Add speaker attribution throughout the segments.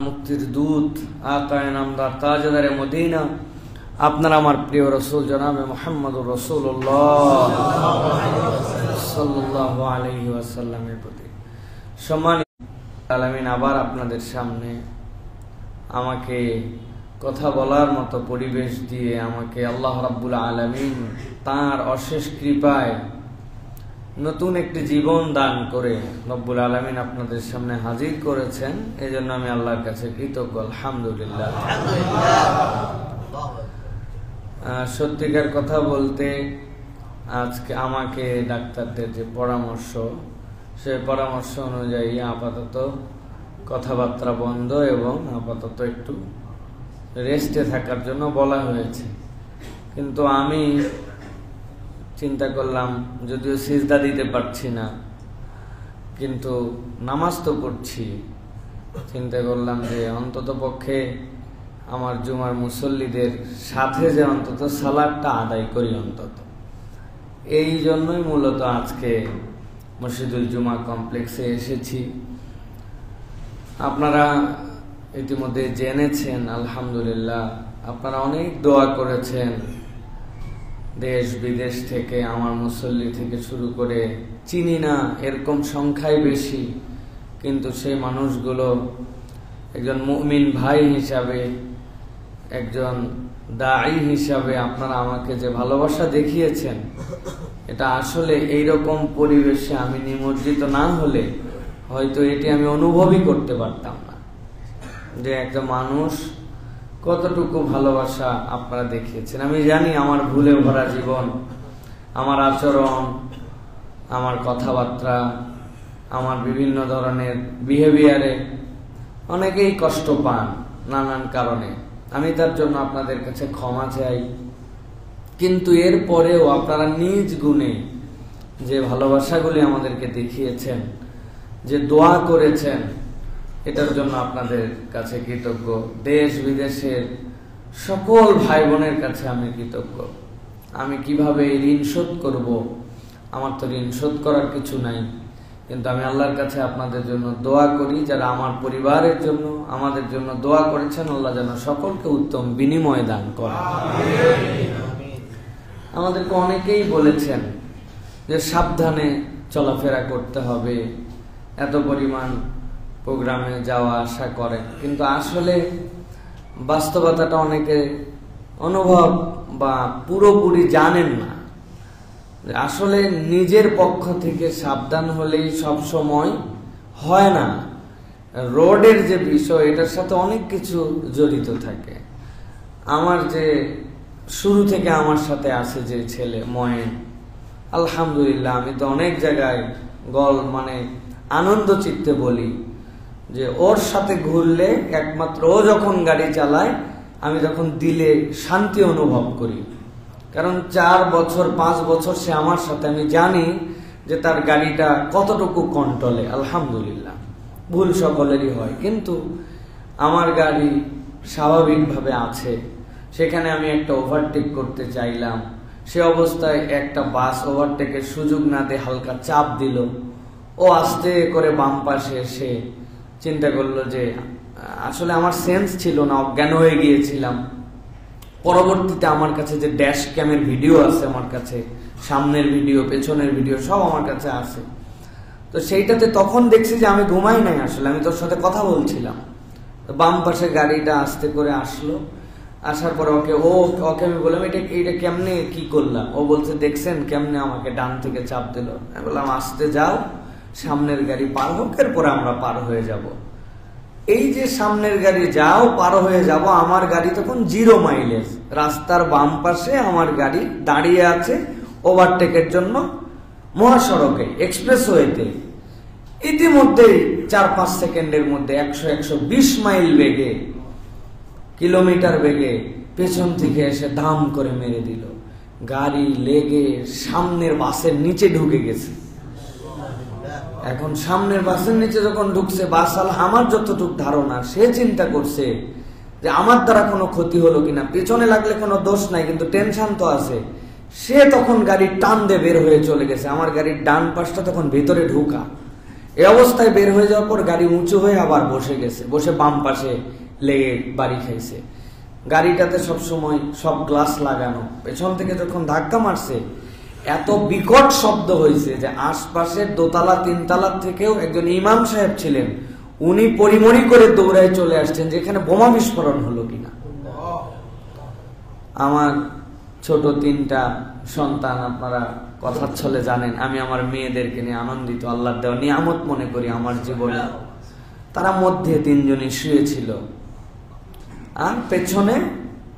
Speaker 1: মুক্তির দূত আকায়ে নামদার তাজদারে মদিনা আপনার আমার প্রিয় রাসূল জনাবে মুহাম্মদুর রাসূলুল্লাহ সাল্লাল্লাহু আলাইহি ওয়াসাল্লামের প্রতি সম্মানিত আলামিন, আবার আপনাদের সামনে আমাকে কথা বলার মতো পরিবেশ দিয়ে আমাকে আল্লাহ রাব্বুল আলামিন তার অশেষ কৃপায় নতুন একটি জীবন দান করে রব্বুল আলামিন আপনাদের সামনে হাজির করেছেন। এজন্য আমি আল্লাহর কাছে কৃতজ্ঞ, আলহামদুলিল্লাহ। সত্যিকার কথা বলতে আজকে আমাকে ডাক্তারদের যে পরামর্শ, সে পরামর্শ অনুযায়ী আপাতত কথাবার্তা বন্ধ এবং আপাতত একটু রেস্টে থাকার জন্য বলা হয়েছে। কিন্তু আমি চিন্তা করলাম, যদিও সিজদা দিতে পারছি না কিন্তু নামাজ তো পড়ছি, চিন্তা করলাম যে অন্তত পক্ষে আমার জুমার মুসল্লিদের সাথে যে অন্তত সালাতটা আদায় করি অন্তত। এই জন্যই মূলত আজকে মসজিদুল জুমা কমপ্লেক্সে এসেছি। আপনারা ইতিমধ্যে জেনেছেন, আলহামদুলিল্লাহ, আপনারা অনেক দোয়া করেছেন। দেশ বিদেশ থেকে আমার মুসল্লি থেকে শুরু করে চিনি না এরকম সংখ্যাই বেশি, কিন্তু সেই মানুষগুলো একজন মুমিন ভাই হিসাবে, একজন দাঈ হিসাবে আপনারা আমাকে যে ভালোবাসা দেখিয়েছেন, এটা আসলে এইরকম পরিবেশে আমি নিমজ্জিত না হলে হয়তো এটি আমি অনুভবই করতে পারতাম না, যে একটা মানুষ কতটুকু ভালোবাসা আপনারা দেখিয়েছেন। আমি জানি আমার ভুলে ভরা জীবন, আমার আচরণ, আমার কথাবার্তা, আমার বিভিন্ন ধরনের বিহেভিয়ারে অনেকেই কষ্ট পান নানান কারণে। আমি তার জন্য আপনাদের কাছে ক্ষমা চাই। কিন্তু এর পরেও আপনারা নিজ গুণে যে ভালোবাসাগুলি আমাদেরকে দেখিয়েছেন, যে দোয়া করেছেন, এটার জন্য আপনাদের কাছে কৃতজ্ঞ। দেশ বিদেশের সকল ভাই বোনের কাছে আমি কৃতজ্ঞ। আমি কিভাবে ঋণ শোধ করব, আমার তো ঋণ শোধ করার কিছু নাই, কিন্তু আমি আল্লাহর কাছে আপনাদের জন্য দোয়া করি। যারা আমার পরিবারের জন্য, আমাদের জন্য দোয়া করেছেন, আল্লাহ যেন সকলকে উত্তম বিনিময় দান করেন। আমাদেরকে অনেকেই বলেছেন যে সাবধানে চলাফেরা করতে হবে, এত পরিমাণ প্রোগ্রামে যাওয়া আসা করেন, কিন্তু আসলে বাস্তবতাটা অনেকে অনুভব বা পুরোপুরি জানেন না। আসলে নিজের পক্ষ থেকে সাবধান হলেই সব সময় হয় না। রোডের যে বিষয়, এটার সাথে অনেক কিছু জড়িত থাকে। আমার যে শুরু থেকে আমার সাথে আছে যে ছেলে ময়েন, আলহামদুলিল্লাহ, আমি তো অনেক জায়গায় আনন্দ চিত্তে বলি যে ওর সাথে ঘুরলে একমাত্র ও যখন গাড়ি চালায় আমি তখন দিলে শান্তি অনুভব করি। কারণ 4 বছর 5 বছর সে আমার সাথে, আমি জানি যে তার গাড়িটা কতটুকু কন্ট্রোলে। আলহামদুলিল্লাহ, ভুল সকলেরই হয়, কিন্তু আমার গাড়ি স্বাভাবিকভাবে আছে। সেখানে আমি একটা ওভারটেক করতে চাইলাম, সে অবস্থায় একটা বাস ওভারটেকের সুযোগ না দিয়ে হালকা চাপ দিল। ও আস্তে করে বাম পাশে এসে চিন্তা করলো যে আসলে আমার সেন্স ছিল না, অজ্ঞান হয়ে গিয়েছিলাম। পরবর্তীতে আমার কাছে যে ড্যাশ ক্যামের ভিডিও আছে, আমার কাছে সামনের ভিডিও, পেছনের ভিডিও সব আমার কাছে আছে। তো সেইটাতে তখন দেখছি যে আমি ঘুমাই নাই, আসলে আমি তোর সাথে কথা বলছিলাম। বাম পাশে গাড়িটা আস্তে করে আসলো, আসার পর ওকে আমি বললাম এটা কেমনে কি করলাম? ও বলছে দেখছেন কেমনে আমাকে ডান থেকে চাপ দিল। আমি বললাম আস্তে যাও, সামনের গাড়ি পার হোক, এরপরে আমরা পার হয়ে যাব। এই যে সামনের গাড়ি যাও, পার হয়ে যাব, আমার গাড়ি তখন 0 মাইলেজ, রাস্তার বাম পাশে আমার গাড়ি দাঁড়িয়ে আছে ওভারটেকের জন্য মহাসড়কে, এক্সপ্রেসওয়েতে। ইতিমধ্যেই 4-5 সেকেন্ডের মধ্যে 100-120 মাইল বেগে, কিলোমিটার বেগে পেছন থেকে এসে দাম করে মেরে দিল। গাড়ি লেগে সামনের বাসের নিচে ঢুকে গেছে। এখন সামনের বাসের নিচে যখন ঢুকছে, বাস আমার যতটুকু ধারণা, সে চিন্তা করছে যে আমার দ্বারা কোনো ক্ষতি হলো কিনা, পেছনে লাগলে কোনো দোষ নাই, কিন্তু টেনশন তো আছে। সে তখন গাড়ি টান দিয়ে বের হয়ে চলে গেছে। আমার গাড়ির ডান পাশটা তখন ভেতরে ঢুকা, এই অবস্থায় বের হয়ে যাওয়ার পর গাড়ি উঁচু হয়ে আবার বসে গেছে, বসে বাম পাশে লেগে বাড়ি খাইছে। গাড়িটাতে সবসময় সব গ্লাস লাগানো, পেছন থেকে যখন ধাক্কা মারছে এত বিকট শব্দ হয়েছে যে আশপাশের দোতলা তিনতলা থেকেও একজন ইমাম সাহেব ছিলেন, উনি পরিমরি করে দৌড়ায় চলে আসছেন যেখানে বোমা বিস্ফোরণ হলো কিনা। আমার ছোট 3টা সন্তান, আপনারা কথার ছলে জানেন আমি আমার মেয়েদেরকে নিয়ে আনন্দিত, আল্লাহর দেওয়া নিয়ামত মনে করি আমার জীবনে। তারা মধ্যে 3 জনই শুয়েছিল আর পেছনে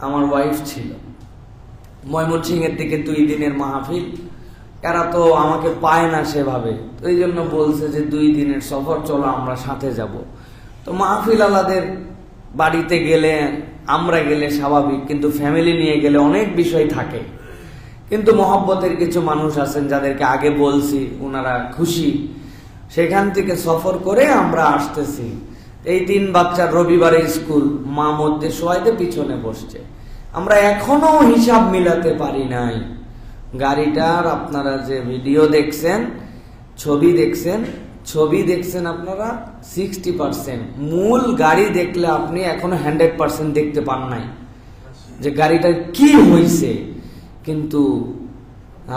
Speaker 1: আমার ওয়াইফ ছিল। ময়মনসিংহের দিকে 2 দিনের মাহফিল, এরা তো আমাকে পায় না সেভাবে, তো এই জন্য বলছে যে 2 দিনের সফর, চলো আমরা সাথে যাব। তো মাহফিল আলাদের বাড়িতে গেলে আমরা গেলে স্বাভাবিক, কিন্তু ফ্যামিলি নিয়ে গেলে অনেক বিষয় থাকে। কিন্তু মহব্বতের কিছু মানুষ আছেন যাদেরকে আগে বলছি, ওনারা খুশি, সেখান থেকে সফর করে আমরা আসতেছি। এই 3 বাচ্চার রবিবারে স্কুল, মা মধ্যে শোয়াইতে পিছনে বসছে। আমরা এখনো হিসাব মিলাতে পারি নাই গাড়িটার। আপনারা যে ভিডিও দেখছেন, ছবি দেখছেন আপনারা 60%, মূল গাড়ি দেখলে আপনি এখনো 100% দেখতে পান নাই যে গাড়িটার কি হয়েছে। কিন্তু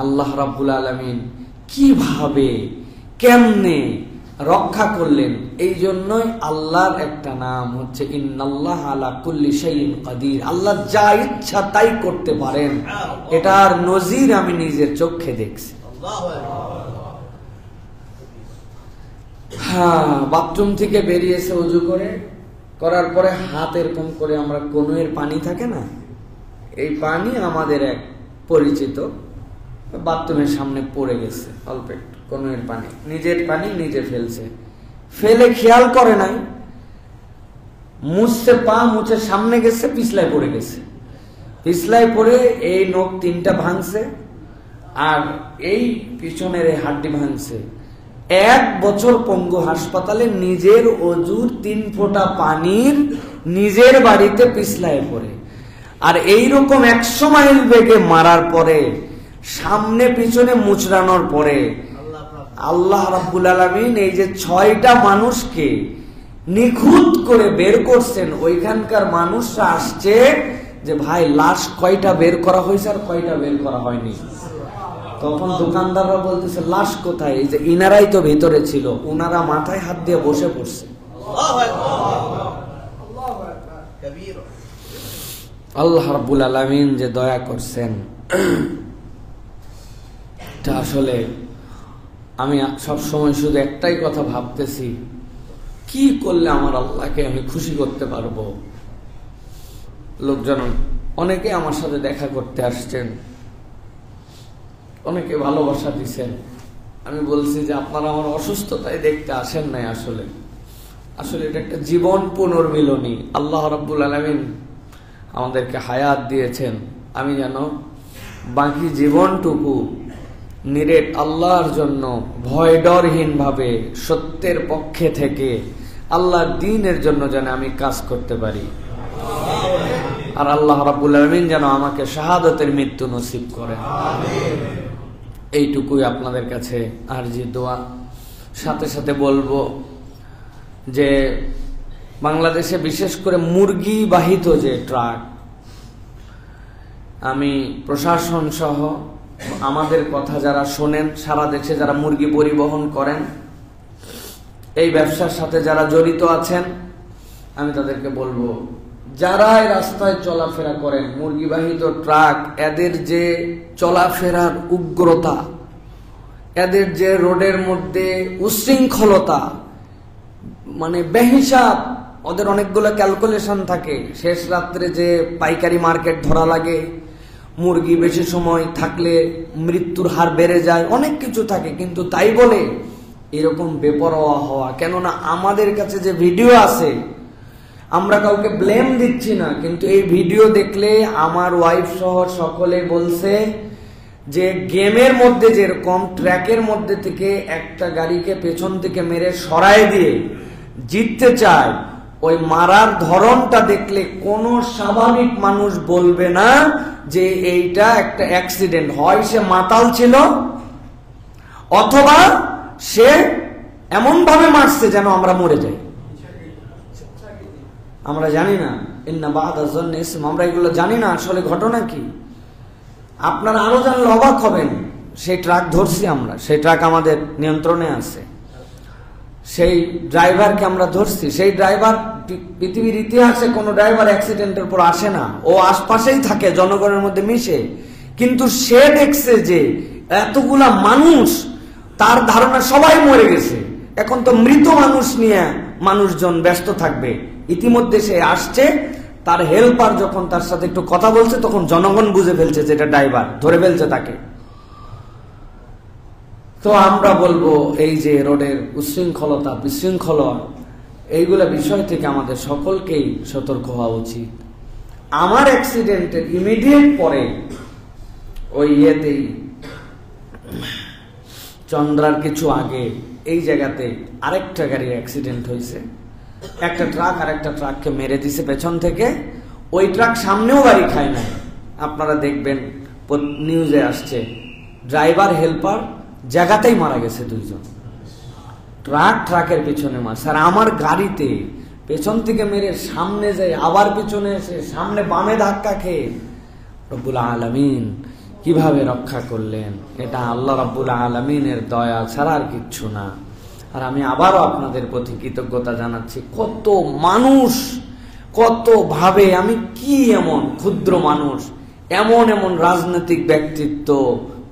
Speaker 1: আল্লাহ রাব্বুল আলামিন কিভাবে কেমনে রক্ষা করলেন, এই জন্যই আল্লাহর একটা নাম হচ্ছে ইন্নাল্লাহ আলা কুল্লি শাইইন কাদির। আল্লাহ যা ইচ্ছা তাই করতে পারেন, এটার নজির আমি নিজের চোখে দেখছি। বাথরুম থেকে বেরিয়েছে ওযু করার পরে হাত এরকম করে, আমরা কনুয়ের পানি থাকে না, এই পানি আমাদের এক পরিচিত বাথরুমের সামনে পড়ে গেছে, অল্প একটু কনুয়ের পানি, নিজের পানি নিজে ফেলছে, ফেলে খেয়াল করে নাই, মুছছে, পা মুছে সামনে গেছে, পিছলায় পড়ে গেছে। পিছলায় পড়ে এই নখ 3টা ভাঙছে আর এই পিছনের এই হাড্ডি ভাঙছে। 1 বছর পঙ্গু হাসপাতালে, নিজের অজুর 3 ফোঁটা পানির নিজের বাড়িতে পিছলায় পড়ে। আর এইরকম 100 মাইল বেগে মারার পরে, সামনে পিছনে মুচড়ানোর পরে আল্লাহ রাব্বুল আলামিন এই যে 6টা মানুষকে নিখুঁত করে বের করছেন। ওইখানকার মানুষরা আসছে যে ভাই লাশ কয়টা বের করা হয়েছে আর কয়টা বের করা হয়নি। তখন দোকানদাররা বলতেছে লাশ কোথায়, এই যে ইনারাই তো ভিতরে ছিল, ওনারা মাথায় হাত দিয়ে বসে পড়ছে। আল্লাহ রাব্বুল আলামিন যে দয়া করছেন, এটা আসলে আমি সব সময় শুধু একটাই কথা ভাবতেছি, কি করলে আমার আল্লাহকে আমি খুশি করতে পারবো। লোকজন অনেকে আমার সাথে দেখা করতে আসছেন, অনেকে ভালোবাসা দিচ্ছেন। আমি বলছি যে আপনারা আমার অসুস্থতায় দেখতে আসেন নাই, আসলে এটা একটা জীবন পুনর্মিলনী। আল্লাহ রাব্বুল আলামিন আমাদেরকে হায়াত দিয়েছেন, আমি যেন বাকি জীবনটুকু নিরেট আল্লাহর জন্য ভয় ডরহীন ভাবে সত্যের পক্ষে থেকে আল্লাহর দ্বীনের জন্য যেন আমি কাজ করতে পারি। আর আল্লাহ রাব্বুল আলামিন যেন আমাকে শাহাদাতের মৃত্যু নসিব করেন। এইটুকুই আপনাদের কাছে আরজি দোয়া। সাথে সাথে বলবো যে বাংলাদেশে বিশেষ করে মুরগি বাহিত যে ট্রাক, আমি প্রশাসন সহ আমাদের কথা যারা শোনেন, সারা দেশে যারা মুরগি পরিবহন করেন, এই ব্যবসার সাথে যারা জড়িত আছেন, আমি তাদেরকে বলবো যারা এই রাস্তায় চলাফেরা করেন, মুরগিবাহিত ট্রাক, এদের যে চলাফেরার উগ্রতা, এদের যে রোডের মধ্যে উশৃঙ্খলতা, মানে বেহিসাব, ওদের অনেকগুলো ক্যালকুলেশন থাকে। শেষ রাত্রে যে পাইকারি মার্কেট ধরা লাগে, মুরগি বেশি সময় থাকলে মৃত্যুর হার বেড়ে যায়, অনেক কিছু থাকে। কিন্তু তাই বলে এরকম বেপরোয়া হওয়া, কেননা আমাদের কাছে যে ভিডিও আছে, আমরা কাউকে ব্লেম দিচ্ছি না, কিন্তু এই ভিডিও দেখলে আমার ওয়াইফ সহ সকলে বলছে যে গেমের মধ্যে যেরকম ট্র্যাকের মধ্যে থেকে একটা গাড়িকে পেছন থেকে মেরে সরায় দিয়ে জিততে চায়, ওই মারার ধরনটা দেখলে কোনো স্বাভাবিক মানুষ বলবে না যে এইটা একটা অ্যাক্সিডেন্ট। হয় সে মাতাল ছিল, অথবা সে এমন ভাবে মারছে যেন আমরা মরে যাই। আমরা জানি না, ইন্না বা'দা যন্নি ইসম, আমরা এগুলো জানি না আসলে ঘটনা কি। আপনারা আরো জানলে অবাক হবেন। সেই ট্রাক ধরছি আমরা, সেই ট্রাক আমাদের নিয়ন্ত্রণে আছে, সেই ড্রাইভারকে আমরা ধরছি। সেই ড্রাইভার, পৃথিবীর ইতিহাসে কোন ড্রাইভার অ্যাক্সিডেন্টের পর আসে না, ও আশপাশেই থাকে, জনগণের মধ্যে মিশে। কিন্তু সে দেখছে যে এতগুলা মানুষ, তার ধারণা সবাই মরে গেছে, এখন তো মৃত মানুষ নিয়ে মানুষজন ব্যস্ত থাকবে। ইতিমধ্যে সে আসছে, তার হেল্পার যখন তার সাথে একটু কথা বলছে, তখন জনগণ বুঝে ফেলছে যেটা ড্রাইভার, ধরে ফেলছে তাকে। তো আমরা বলবো এই যে রোডের উচ্ছৃঙ্খলতা, বিশৃঙ্খলা, এইগুলা বিষয় থেকে আমাদের সকলকেই সতর্ক হওয়া উচিত। আমার অ্যাক্সিডেন্টের ইমিডিয়েট পরে ওই ইয়েতেই, চন্দ্রার কিছু আগে এই জায়গাতে আরেকটা গাড়ির অ্যাক্সিডেন্ট হয়েছে। একটা ট্রাক আরেকটা ট্রাককে মেরে দিছে পেছন থেকে। ওই ট্রাক সামনেও গাড়ি খায় না, আপনারা দেখবেন নিউজে আসছে। ড্রাইভার হেল্পার জায়গাতেই মারা গেছে দুইজন। ট্রাকের পিছনে মারছে, আর আমার গাড়িতে পেছন থেকে মেরে সামনে যায়, আবার পিছনে এসে সামনে বামে ধাক্কা খেয়ে রব্বুল আলামিন কিভাবে রক্ষা করলেন। এটা আল্লাহ রব্বুল আলামিনের দয়া ছাড়া আর কিচ্ছু না। আর আমি আবারও আপনাদের প্রতি কৃতজ্ঞতা জানাচ্ছি। কত মানুষ, কত ভাবে, আমি কি এমন ক্ষুদ্র মানুষ, এমন এমন রাজনৈতিক ব্যক্তিত্ব,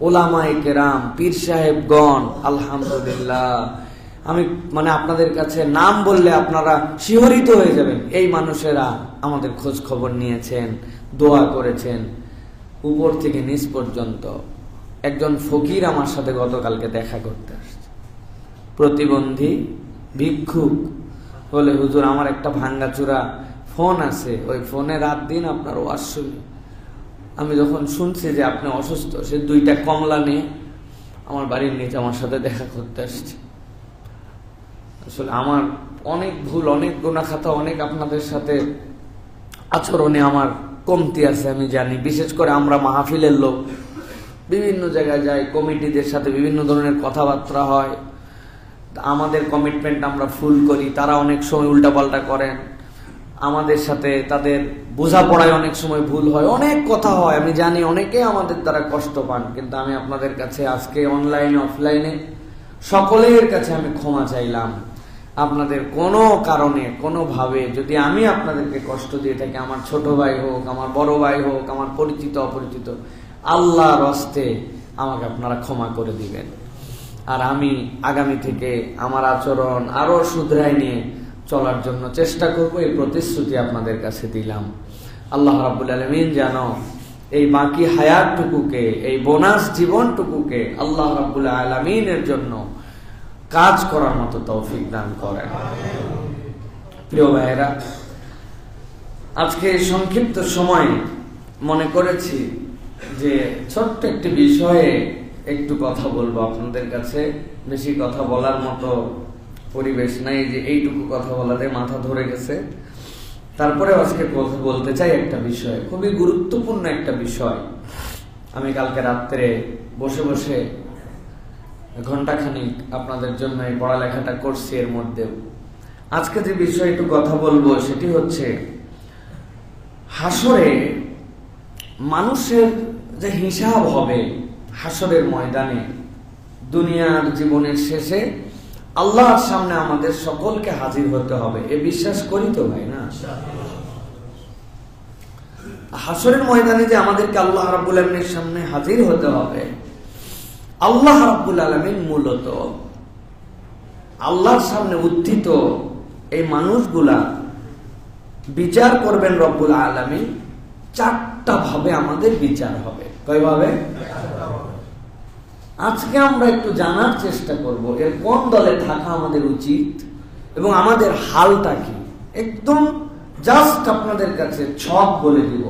Speaker 1: ওলামায়ে কেরাম, পীর সাহেবগণ, আলহামদুলিল্লাহ, আমি আপনাদের কাছে নাম বললে আপনারা শিহরিত হয়ে যাবেন। এই মানুষেরা আমাদের খোঁজ খবর নিয়েছেন, দোয়া করেছেন, উপর থেকে নিচ পর্যন্ত। একজন ফকির আমার সাথে গতকালকে দেখা করতে আসছে, প্রতিবন্ধী ভিক্ষুক। বলে, হুজুর আমার একটা ভাঙ্গাচুরা ফোন আছে, ওই ফোনে রাত দিন আপনার ওয়াজ শুনি। আমি যখন শুনছি যে আপনি অসুস্থ, সে 2টা কমলা নিয়ে আমার বাড়ির নিচে আমার সাথে দেখা করতে আসছে। আসলে আমার অনেক ভুল, অনেক গুনাহ-খাতা, অনেক আপনাদের সাথে আচরণে আমার কমতি আছে, আমি জানি। বিশেষ করে আমরা মাহফিলের লোক, বিভিন্ন জায়গায় যাই, কমিটিদের সাথে বিভিন্ন ধরনের কথাবার্তা হয়, আমাদের কমিটমেন্ট আমরা ফুল করি, তারা অনেক সময় উল্টাপাল্টা করেন আমাদের সাথে, তাদের বোঝাপড়ায় অনেক সময় ভুল হয়, অনেক কথা হয়, আমি জানি। অনেকে আমাদের দ্বারা কষ্ট পান, কিন্তু আমি আপনাদের কাছে আজকে অনলাইনে অফলাইনে সকলের কাছে আমি ক্ষমা চাইলাম। আপনাদের কোনো কারণে কোনোভাবে যদি আমি আপনাদেরকে কষ্ট দিয়ে থাকি, আমার ছোট ভাই হোক, আমার বড় ভাই হোক, আমার পরিচিত অপরিচিত, আল্লাহর হস্তে আমাকে আপনারা ক্ষমা করে দিবেন। আর আমি আগামী থেকে আমার আচরণ আরো শুধরাই নিয়ে চলার জন্য চেষ্টা করব, এই প্রতিশ্রুতি আপনাদের কাছে দিলাম। আল্লাহ রাব্বুল আলামিন যেন এই বাকি হায়াতটুকুকে, এই বোনাস জীবনটুকুকে আল্লাহ রাব্বুল আলামিনের জন্য কাজ করার মতো তৌফিক দান করেন। প্রিয় ভাইয়েরা, আজকে এই সংক্ষিপ্ত সময় মনে করেছি যে ছোট্ট একটি বিষয়ে একটু কথা বলবো আপনাদের কাছে। বেশি কথা বলার মতো পরিবেশ নাই, যে এইটুকু কথা বলাতে মাথা ধরে গেছে। তারপরে আজকে কথা বলতে চাই একটা বিষয়, খুবই গুরুত্বপূর্ণ একটা বিষয়। আমি কালকে রাত্রে বসে বসে ঘন্টাখানিক আপনাদের জন্য এই পড়ালেখাটা করছি। এর মধ্যেও আজকে যে বিষয়ে একটু কথা বলবো সেটি হচ্ছে হাসরে মানুষের যে হিসাব হবে হাসরের ময়দানে, দুনিয়ার জীবনের শেষে আল্লাহর সামনে আমাদের সকলকে হাজির হতে হবে। এ বিশ্বাস করি তো ভাই না? হাসরের ময়দানে যে আমাদেরকে আল্লাহ রাব্বুল আলামিনের সামনে হাজির হতে হবে, আল্লাহ রাব্বুল আলামিন মূলত আল্লাহর সামনে উত্থিত এই মানুষগুলা বিচার করবেন রব্বুল আলামিন। 4টা ভাবে আমাদের বিচার হবে। কয়ভাবে? আজকে আমরা একটু জানার চেষ্টা করব এর কোন দলে থাকা আমাদের উচিত এবং আমাদের হালটা কি। একদম জাস্ট আপনাদের কাছে ছক বলে দিব,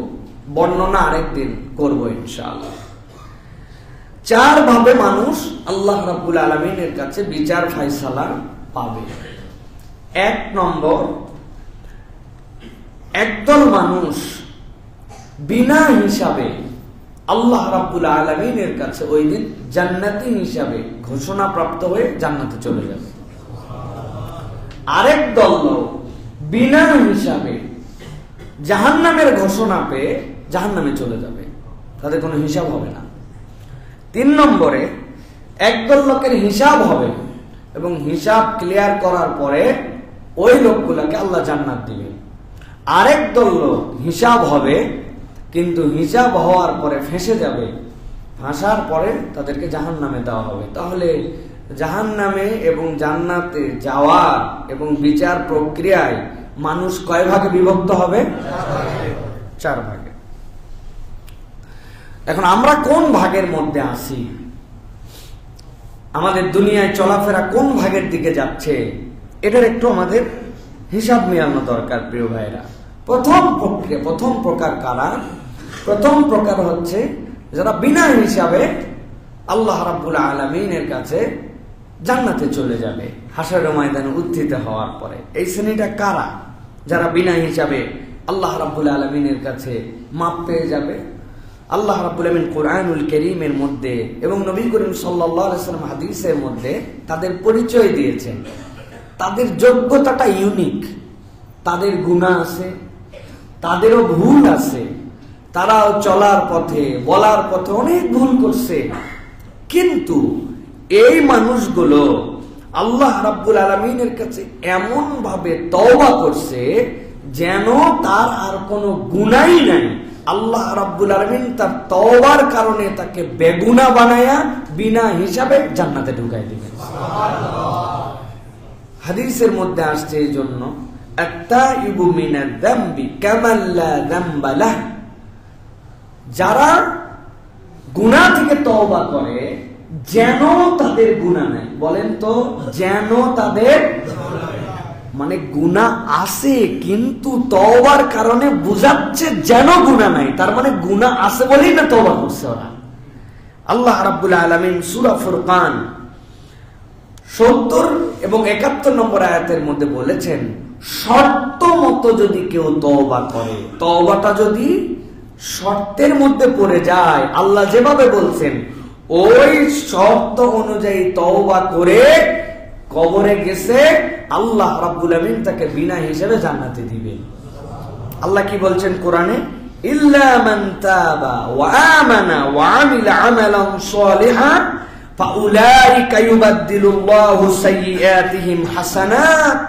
Speaker 1: বর্ণনা আরেকদিন করব ইনশাআল্লাহ। 4 ভাবে মানুষ আল্লাহ রাব্বুল আলামিনের কাছে বিচার ফায়সালা পাবে। 1 নম্বর, একদল মানুষ বিনা হিসাবে আল্লাহ রাব্বুল আলামিনের কাছে ওই দিন জান্নাতি হিসাবে ঘোষণা প্রাপ্ত হয়ে জান্নাতে চলে যাবে। আরেক দল লোক বিনা হিসাবে জাহান্নামের ঘোষণা পেয়ে জাহান্নামে চলে যাবে, তাদের কোনো হিসাব হবে না। 3 নম্বরে একদল লোকের হিসাব হবে এবং হিসাব ক্লিয়ার করার পরে ওই লোকগুলোকে আল্লাহ জান্নাত দিবেন। আরেক দল লোক হিসাব হবে কিন্তু হিসাব হওয়ার পরে ফেঁসে যাবে, ফাঁসার পরে তাদেরকে জাহান্নামে দেওয়া হবে। তাহলে জাহান্নামে এবং জান্নাতে যাওয়ার এবং বিচার প্রক্রিয়ায় মানুষ কয় ভাগে বিভক্ত হবে? 4 ভাগে। এখন আমরা কোন ভাগের মধ্যে আছি? আমাদের দুনিয়ায় চলাফেরা কোন ভাগের দিকে যাচ্ছে? এটার একটু আমাদের হিসাব মেলানো দরকার প্রিয় ভাইরা। প্রথম প্রকার কারা? প্রথম প্রকার হচ্ছে যারা বিনা হিসাবে আল্লাহ রাব্বুল আলামিনের কাছে জান্নাতে চলে যাবে হাশরের ময়দানে উত্থিত হওয়ার পরে। এই শ্রেণীটা কারা? যারা বিনা হিসাবে আল্লাহ রাব্বুল আলামিনের কাছে মাপ পেয়ে যাবে। আল্লাহ রাব্বুল আলামিন কুরআনুল কারীমের মধ্যে এবং নবী করিম সাল্লাল্লাহু আলাইহি ওয়াসাল্লাম হাদিসের মধ্যে তাদের পরিচয় দিয়েছেন। তাদের যোগ্যতাটা ইউনিক। তাদের গুনাহ আছে, তাদেরও ভুল আছে, তারাও চলার পথে বলার পথে অনেক ভুল করছে, কিন্তু এই মানুষগুলো আল্লাহ রাব্বুল আলামিনের কাছে এমন ভাবে তওবা করছে যেন তার আর কোনো গুনাহই নাই। আল্লাহ রাব্বুল আলামিন তার তওবার কারণে তাকে বেগুনাহ বানায়া বিনা হিসাবে জান্নাতে ঢুকাই দিবেন। হাদিসের মধ্যে আসছে এই জন্য আত-তাইবু মিনাদ যামবি কামান লা যামবা লাহ, যারা গুনাহ থেকে তওবা করে যেন তাদের গুনাহ নাই। বলেন তো, যেন তাদের মানে গুনাহ আছে কিন্তু তওবার কারণে বুঝাচ্ছে যেন গুনাহ নাই, তার মানে গুনাহ আছে বলেই না তওবা করছে ওরা। আল্লাহ রাব্বুল আলামিন সূরা ফুরকান 70 এবং 71 নম্বর আয়াতের মধ্যে বলেছেন, শর্ত মতো যদি কেউ তওবা করে, তওবাটা যদি শর্তের মধ্যে পড়ে যায়, আল্লাহ যেভাবে বলছেন ওই শর্ত অনুযায়ী তওবা করে কবরে গেছে, আল্লাহ রাব্বুল আলামিন তাকে বিনা হিসাবে জান্নাতে দিবেন। আল্লাহ কি বলছেন কোরআনে? ইল্লা মান তাবা ওয়া আমানা ওয়া আমিলা আমালান সালিহান ফাউলাইকা ইউবাদদিলুল্লাহু সাইয়্যাতিহিম হাসানাত।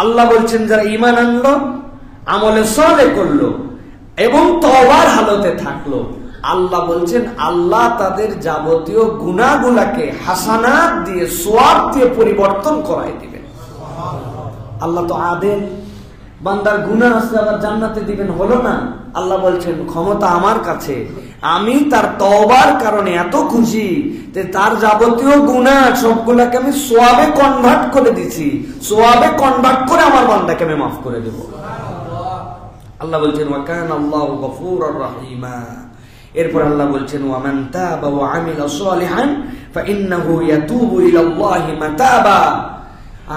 Speaker 1: আল্লাহ বলছেন যারা ঈমান আনলো, আমলে সালেহ করলো এবং তওবার হালতে থাকলো, আল্লাহ বলছেন আল্লাহ তাদের যাবতীয় গুনাহগুলোকে হাসানাত দিয়ে, সওয়াব দিয়ে পরিবর্তন করায় দিবেন। আল্লাহ তো আদেল, বান্দার গুনাহ আছে আবার জান্নাতে দিবেন, হলো না? আল্লাহ বলছেন ক্ষমতা আমার কাছে, আমি তার তওবার কারণে এত খুশি যে তার যাবতীয় গুনাহ সবগুলোকে আমি সওয়াবে কনভার্ট করে দিছি, সওয়াবে কনভার্ট করে আমার বান্দাকে আমি মাফ করে দেব। আল্লাহ বলছেন ওয়া কানা আল্লাহু গফুরুর রহিমা। এরপর আল্লাহ বলছেন ওয়া মান তাবা ওয়া আমিলা সালিহান ফাইন্নাহু ইয়াতুবু ইলাল্লাহি মাতাবা।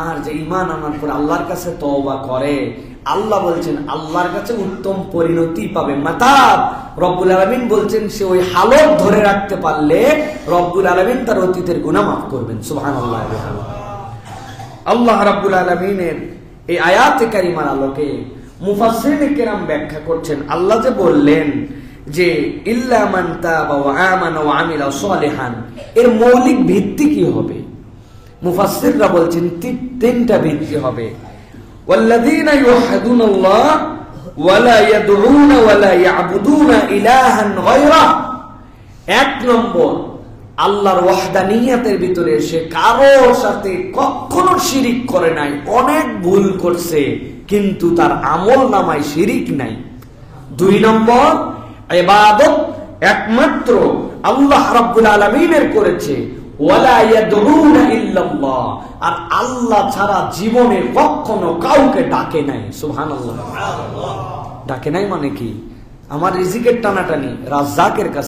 Speaker 1: আর যে ঈমান আনার পর আল্লাহর কাছে তওবা করে, আল্লাহ বলছেন আল্লাহর কাছে উত্তম পরিণতি পাবে। মাতাব, রব্বুল আলামিন বলছেন সে ওই হালত ধরে রাখতে পারলে রব্বুল আলামিন তার অতীতের গুনাহ মাফ করবেন। সুবহানাল্লাহ। আল্লাহ রাব্বুল আলামিনের এই আয়াতে কারিমার আলোকে মুফাসসিরিনে কেরাম ব্যাখ্যা করছেন, আল্লাহ যে বললেন যে ইল্লা মান তাবা ওয়া আমানা ওয়া আমিলা সালিহান, এর মৌলিক ভিত্তি কি হবে? মুফাসসিররা বলছেন 3টা ভিত্তি হবে। ওয়াল্লাযীনা ইউহিদুনাল্লাহ ওয়া লা ইয়াদউনা ওয়া লা ইয়াবুদুনা ইলাহান গায়রা। 1 নম্বর, আল্লাহর ওয়াহদানিয়তের ভিতরে সে কারোর সাথে কখনো শিরিক করে নাই, অনেক ভুল করছে কিন্তু তার আমলনামায় শিরিক নাই। 2 নম্বর, ইবাদত একমাত্র আল্লাহ রাব্বুল আলামিনের করেছে, ওয়ালা ইয়াদউনা ইল্লাল্লাহ, আর আল্লাহ ছাড়া জীবনে কখনো কাউকে ডাকে নাই। সুবহানাল্লাহ। ডাকে নাই মানে কি? আমার রিজিকের টানাটানি রাজ্জাকের কাছে।